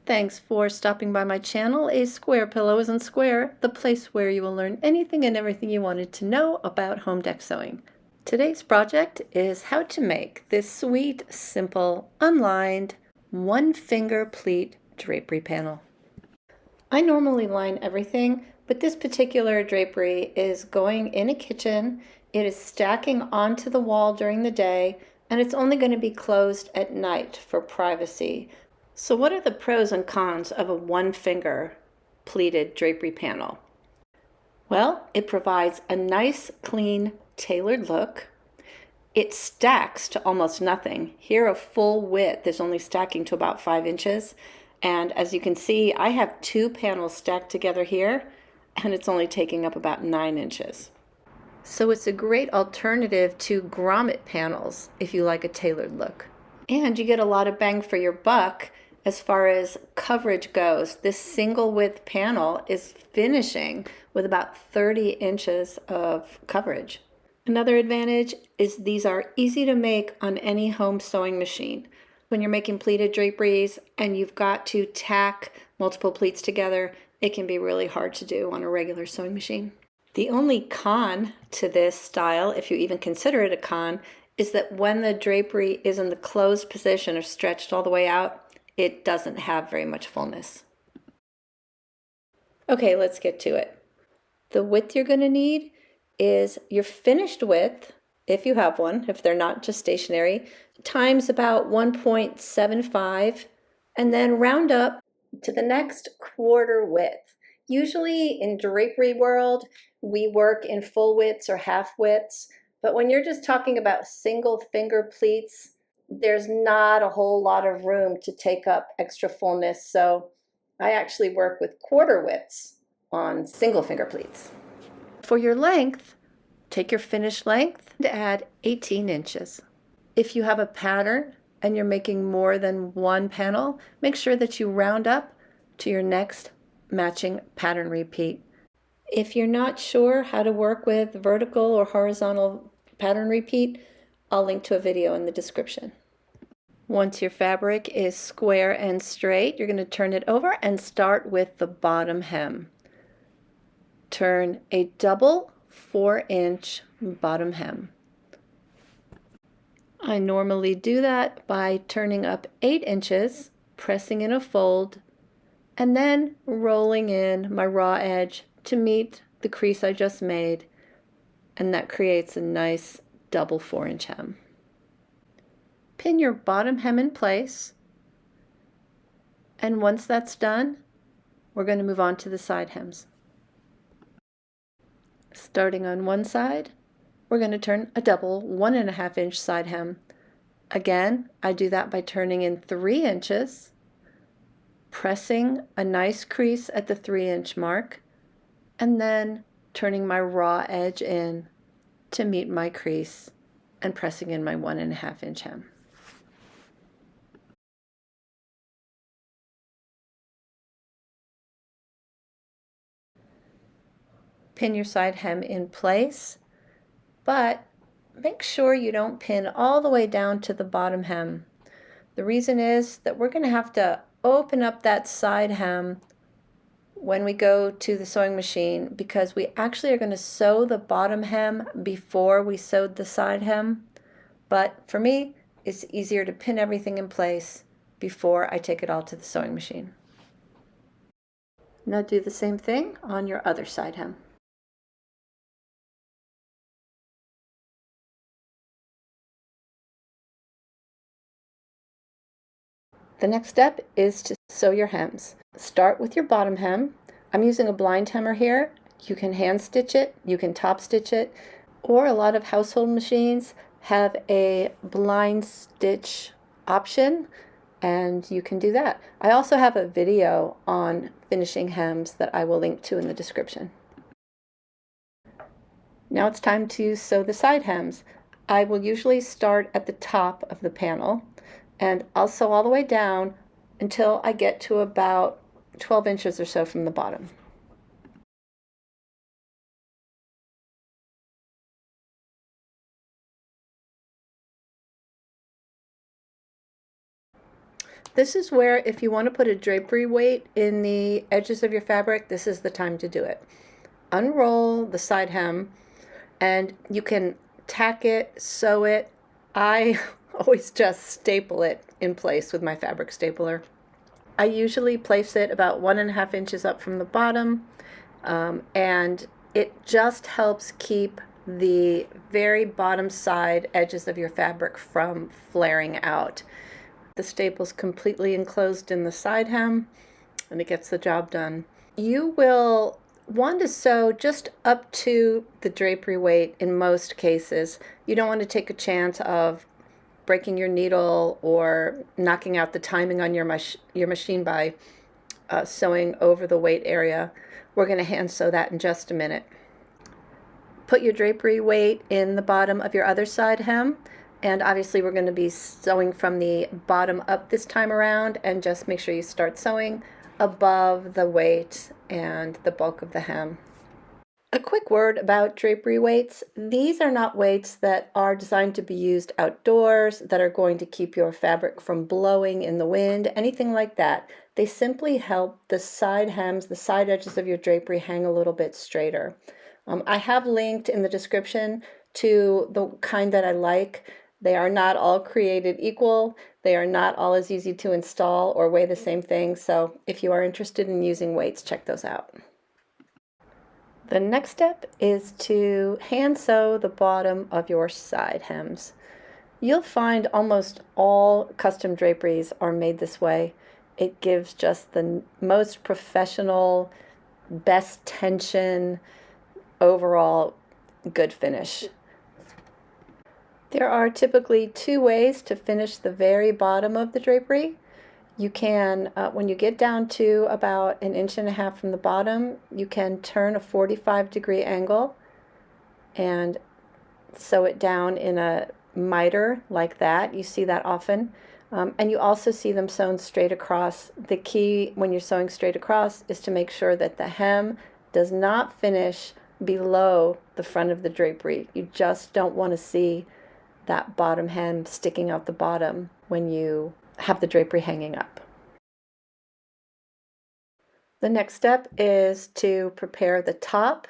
Thanks for stopping by my channel. A Square Pillow Isn't Square, the place where you will learn anything and everything you wanted to know about home deck sewing. Today's project is how to make this sweet, simple, unlined, one-finger pleat drapery panel. I normally line everything, but this particular drapery is going in a kitchen. It is stacking onto the wall during the day, and it's only going to be closed at night for privacy. So what are the pros and cons of a one-finger pleated drapery panel? Well, it provides a nice, clean, tailored look. It stacks to almost nothing. Here, a full width is only stacking to about 5 inches. And as you can see, I have 2 panels stacked together here, and it's only taking up about 9 inches. So it's a great alternative to grommet panels if you like a tailored look. And you get a lot of bang for your buck as far as coverage goes. This single width panel is finishing with about 30 inches of coverage. Another advantage is these are easy to make on any home sewing machine. When you're making pleated draperies and you've got to tack multiple pleats together, it can be really hard to do on a regular sewing machine. The only con to this style, if you even consider it a con, is that when the drapery is in the closed position or stretched all the way out, it doesn't have very much fullness. Okay, let's get to it. The width you're going to need is your finished width, if you have one, if they're not just stationary, times about 1.75, and then round up to the next quarter width. Usually in drapery world, we work in full widths or half widths, but when you're just talking about single finger pleats, there's not a whole lot of room to take up extra fullness, so I actually work with quarter widths on single finger pleats. For your length, take your finished length and add 18 inches. If you have a pattern and you're making more than one panel, make sure that you round up to your next matching pattern repeat. If you're not sure how to work with vertical or horizontal pattern repeat, I'll link to a video in the description. Once your fabric is square and straight, you're going to turn it over and start with the bottom hem. Turn a double 4-inch bottom hem. I normally do that by turning up 8 inches, pressing in a fold, and then rolling in my raw edge to meet the crease I just made, and that creates a nice double 4-inch hem. Pin your bottom hem in place, and once that's done, we're going to move on to the side hems. Starting on one side, we're going to turn a double 1.5-inch side hem. Again, I do that by turning in 3 inches, pressing a nice crease at the 3-inch mark, and then turning my raw edge in to meet my crease and pressing in my 1.5-inch hem. Pin your side hem in place, but make sure you don't pin all the way down to the bottom hem. The reason is that we're going to have to open up that side hem when we go to the sewing machine, because we actually are going to sew the bottom hem before we sewed the side hem. But for me, it's easier to pin everything in place before I take it all to the sewing machine. Now do the same thing on your other side hem. The next step is to sew your hems. Start with your bottom hem. I'm using a blind hemmer here. You can hand stitch it, you can top stitch it, or a lot of household machines have a blind stitch option, and you can do that. I also have a video on finishing hems that I will link to in the description. Now it's time to sew the side hems. I will usually start at the top of the panel, and I'll sew all the way down until I get to about 12 inches or so from the bottom. This is where if you want to put a drapery weight in the edges of your fabric, this is the time to do it. Unroll the side hem and you can tack it, sew it. I always just staple it in place with my fabric stapler. I usually place it about 1.5 inches up from the bottom, and it just helps keep the very bottom side edges of your fabric from flaring out. The staple's completely enclosed in the side hem, and it gets the job done. You will want to sew just up to the drapery weight in most cases. You don't want to take a chance of breaking your needle or knocking out the timing on your machine by sewing over the weight area. We're going to hand sew that in just a minute. Put your drapery weight in the bottom of your other side hem, and obviously we're going to be sewing from the bottom up this time around, and just make sure you start sewing above the weight and the bulk of the hem. A quick word about drapery weights. These are not weights that are designed to be used outdoors, that are going to keep your fabric from blowing in the wind, anything like that. They simply help the side hems, the side edges of your drapery hang a little bit straighter. I have linked in the description to the kind that I like. They are not all created equal. They are not all as easy to install or weigh the same thing. So if you are interested in using weights, check those out. The next step is to hand sew the bottom of your side hems. You'll find almost all custom draperies are made this way. It gives just the most professional, best tension, overall good finish. There are typically 2 ways to finish the very bottom of the drapery. You can, when you get down to about 1.5 inches from the bottom, you can turn a 45-degree angle and sew it down in a miter like that. You see that often. And you also see them sewn straight across. The key when you're sewing straight across is to make sure that the hem does not finish below the front of the drapery. You just don't want to see that bottom hem sticking out the bottom when you have the drapery hanging up. The next step is to prepare the top.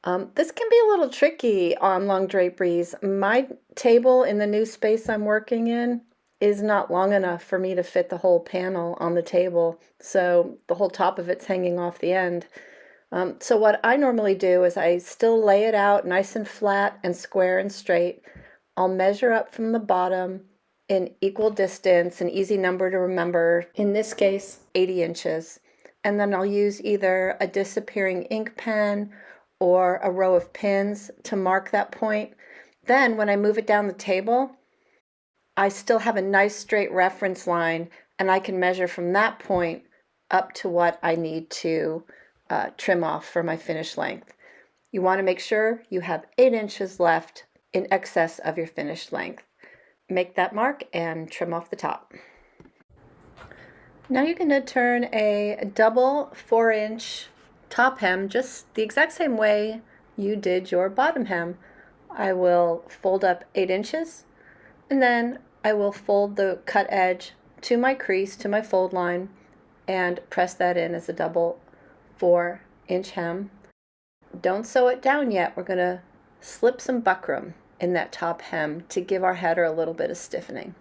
This can be a little tricky on long draperies. My table in the new space I'm working in is not long enough for me to fit the whole panel on the table, so the whole top of it's hanging off the end. So what I normally do is I still lay it out nice and flat and square and straight. I'll measure up from the bottom in equal distance, an easy number to remember, in this case 80 inches. And then I'll use either a disappearing ink pen or a row of pins to mark that point. Then when I move it down the table, I still have a nice straight reference line, and I can measure from that point up to what I need to trim off for my finished length. You want to make sure you have 8 inches left in excess of your finished length. Make that mark and trim off the top. Now you're going to turn a double 4-inch top hem just the exact same way you did your bottom hem. I will fold up 8 inches, and then I will fold the cut edge to my crease, to my fold line, and press that in as a double 4-inch hem. Don't sew it down yet. We're going to slip some buckram in that top hem to give our header a little bit of stiffening.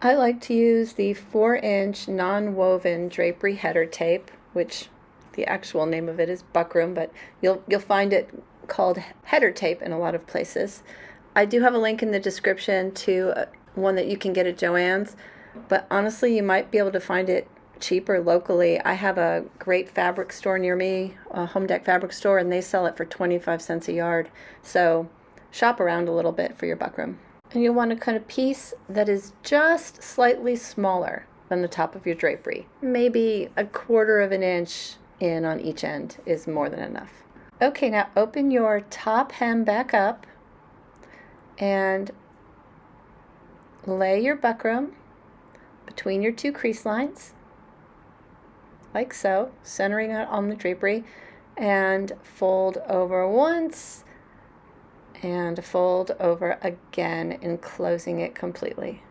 I like to use the 4-inch non-woven drapery header tape, which the actual name of it is buckram, but you'll find it called header tape in a lot of places. I do have a link in the description to one that you can get at Joann's, but honestly you might be able to find it cheaper locally. I have a great fabric store near me, a home deck fabric store, and they sell it for 25 cents a yard. So shop around a little bit for your buckram. And you'll want to cut a piece that is just slightly smaller than the top of your drapery. Maybe 1/4 inch in on each end is more than enough. Okay, now open your top hem back up and lay your buckram between your 2 crease lines, like so, centering it on the drapery, and fold over once and fold over again, enclosing it completely.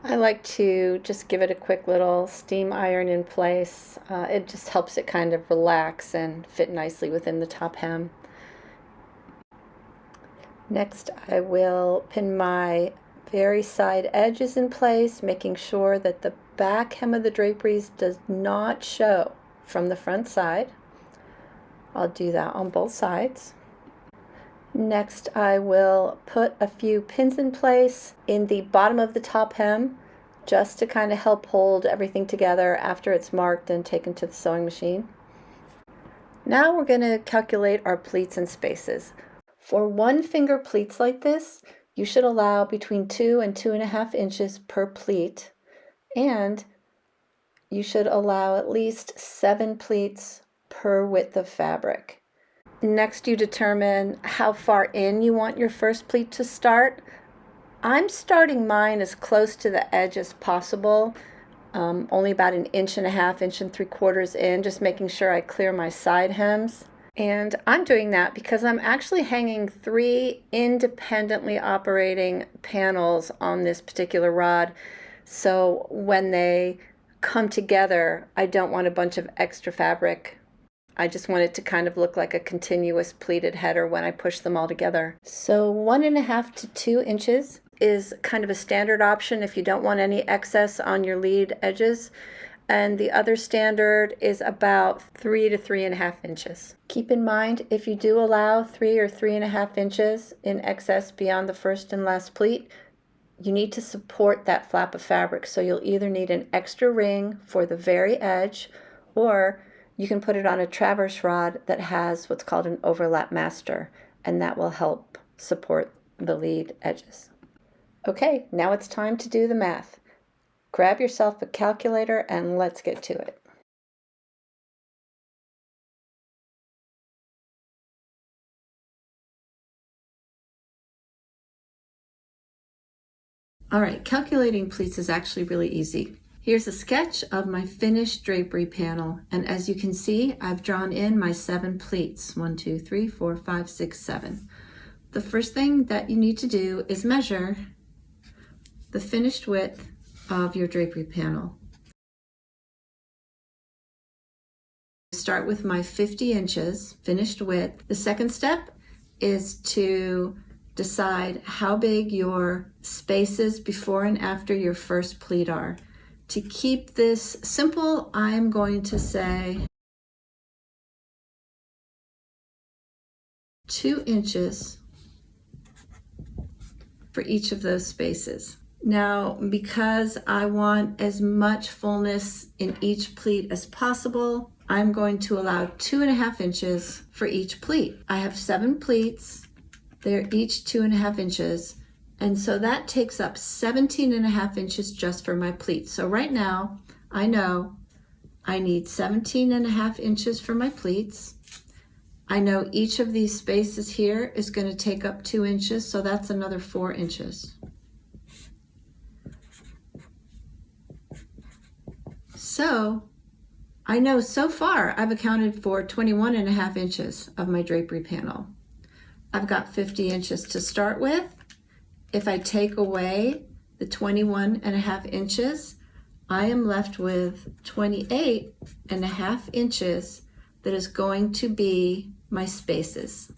I like to just give it a quick little steam iron in place. It just helps it kind of relax and fit nicely within the top hem. Next, I will pin my very side edges in place, making sure that the back hem of the draperies does not show from the front side. I'll do that on both sides. Next, I will put a few pins in place in the bottom of the top hem, just to kind of help hold everything together after it's marked and taken to the sewing machine. Now we're going to calculate our pleats and spaces. For 1-finger pleats like this, you should allow between 2 and 2.5 inches per pleat, and you should allow at least 7 pleats per width of fabric. Next, you determine how far in you want your first pleat to start. I'm starting mine as close to the edge as possible, only about 1.5 inches, 1 3/4 in, just making sure I clear my side hems. And I'm doing that because I'm actually hanging 3 independently operating panels on this particular rod. So when they come together, I don't want a bunch of extra fabric. I just want it to kind of look like a continuous pleated header when I push them all together. So 1.5 to 2 inches is kind of a standard option if you don't want any excess on your lead edges. And the other standard is about 3 to 3.5 inches. Keep in mind, if you do allow 3 or 3.5 inches in excess beyond the first and last pleat, you need to support that flap of fabric. So you'll either need an extra ring for the very edge, or you can put it on a traverse rod that has what's called an overlap master, and that will help support the lead edges. Okay, now it's time to do the math. Grab yourself a calculator and let's get to it. All right, calculating pleats is actually really easy. Here's a sketch of my finished drapery panel, and as you can see, I've drawn in my 7 pleats. 1, 2, 3, 4, 5, 6, 7. The first thing that you need to do is measure the finished width of your drapery panel. Start with my 50 inches finished width. The second step is to decide how big your spaces before and after your first pleat are. To keep this simple, I'm going to say 2 inches for each of those spaces. Now, because I want as much fullness in each pleat as possible, I'm going to allow 2.5 inches for each pleat. I have 7 pleats. They're each 2.5 inches. And so that takes up 17.5 inches just for my pleats. So right now, I know I need 17.5 inches for my pleats. I know each of these spaces here is going to take up 2 inches, so that's another 4 inches. So I know so far I've accounted for 21.5 inches of my drapery panel. I've got 50 inches to start with. If I take away the 21.5 inches, I am left with 28.5 inches that is going to be my spaces.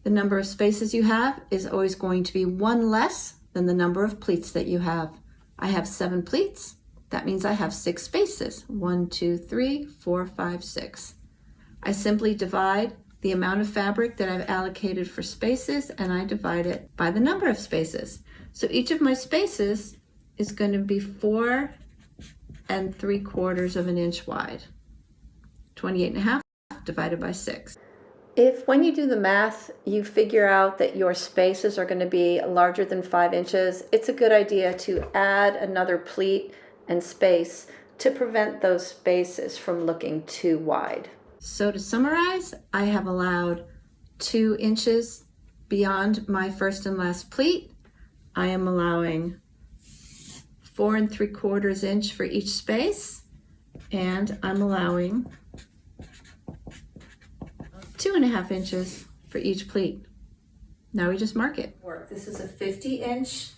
The number of spaces you have is always going to be 1 less than the number of pleats that you have. I have 7 pleats. That means I have 6 spaces. 1, 2, 3, 4, 5, 6. I simply divide the amount of fabric that I've allocated for spaces, and I divide it by the number of spaces. So each of my spaces is going to be 4 3/4 of an inch wide. 28.5 divided by 6. If when you do the math, you figure out that your spaces are going to be larger than 5 inches, it's a good idea to add another pleat and space to prevent those spaces from looking too wide. So to summarize, I have allowed 2 inches beyond my first and last pleat. I am allowing 4 3/4 inch for each space, and I'm allowing 2.5 inches for each pleat. Now we just mark it. This is a 50-inch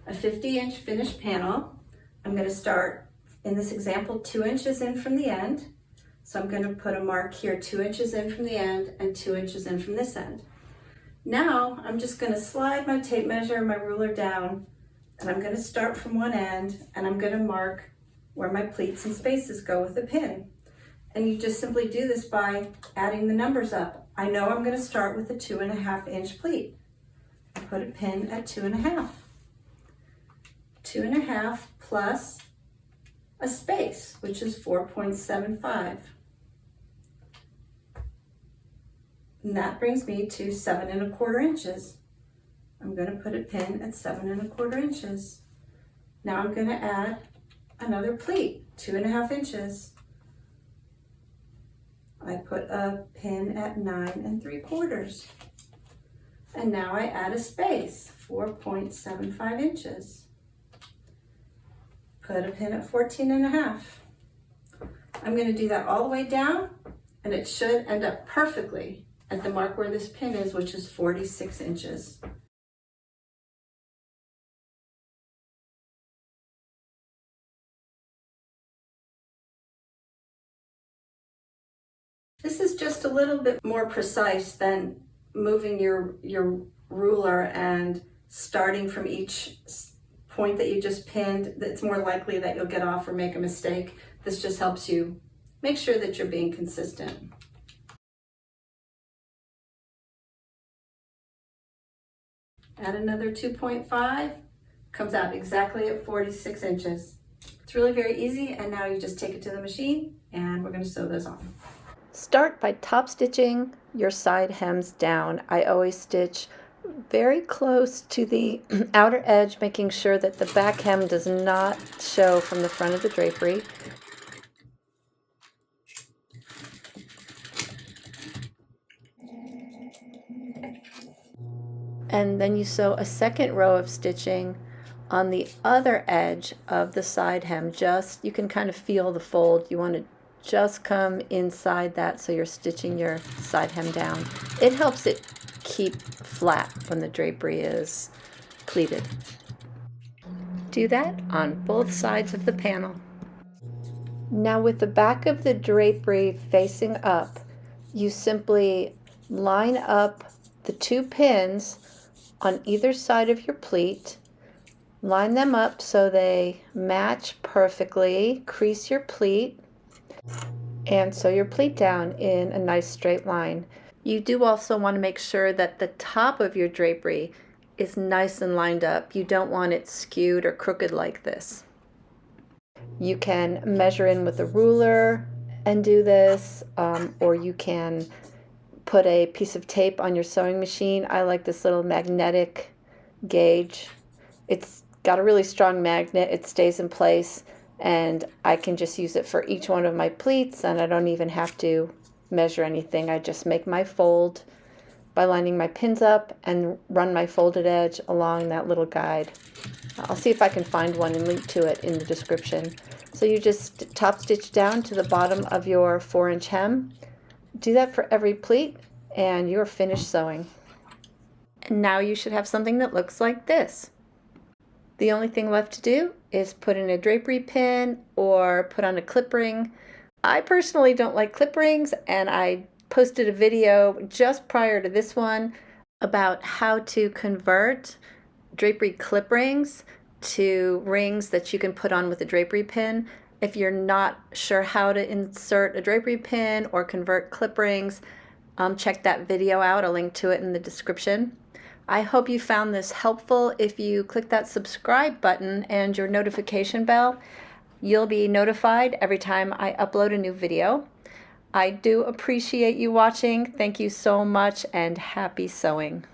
a 50-inch finished panel. I'm going to start in this example 2 inches in from the end. So I'm going to put a mark here 2 inches in from the end and 2 inches in from this end. Now I'm just going to slide my tape measure and my ruler down, and I'm going to start from one end, and I'm going to mark where my pleats and spaces go with a pin. And you just simply do this by adding the numbers up. I know I'm going to start with a 2.5 inch pleat. I put a pin at 2.5. 2.5 plus a space, which is 4.75. And that brings me to 7.25 inches. I'm going to put a pin at 7.25 inches. Now I'm going to add another pleat, 2.5 inches. I put a pin at 9.75. And now I add a space, 4.75 inches. Put a pin at 14.5. I'm going to do that all the way down, and it should end up perfectly at the mark where this pin is, which is 46 inches. This is just a little bit more precise than moving your ruler and starting from each point that you just pinned. It's more likely that you'll get off or make a mistake. This just helps you make sure that you're being consistent. Add another 2.5, comes out exactly at 46 inches. It's really very easy, and now you just take it to the machine and we're going to sew those on. Start by top stitching your side hems down. I always stitch very close to the outer edge, making sure that the back hem does not show from the front of the drapery. And then you sew a second row of stitching on the other edge of the side hem. You can kind of feel the fold. You want to just come inside that, so you're stitching your side hem down. It helps it keep flat when the drapery is pleated. Do that on both sides of the panel. Now with the back of the drapery facing up, you simply line up the 2 pins on either side of your pleat. Line them up so they match perfectly. Crease your pleat and sew your pleat down in a nice straight line. You do also want to make sure that the top of your drapery is nice and lined up. You don't want it skewed or crooked like this. You can measure in with a ruler and do this, or you can put a piece of tape on your sewing machine. I like this little magnetic gauge. It's got a really strong magnet. It stays in place, and I can just use it for each one of my pleats, and I don't even have to measure anything. I just make my fold by lining my pins up and run my folded edge along that little guide. I'll see if I can find one and link to it in the description. So you just top stitch down to the bottom of your 4-inch hem. Do that for every pleat and you're finished sewing. And now you should have something that looks like this. The only thing left to do is put in a drapery pin or put on a clip ring. I personally don't like clip rings, and I posted a video just prior to this one about how to convert drapery clip rings to rings that you can put on with a drapery pin. If you're not sure how to insert a drapery pin or convert clip rings, check that video out. I'll link to it in the description. I hope you found this helpful. If you click that subscribe button and your notification bell, you'll be notified every time I upload a new video. I do appreciate you watching. Thank you so much, and happy sewing.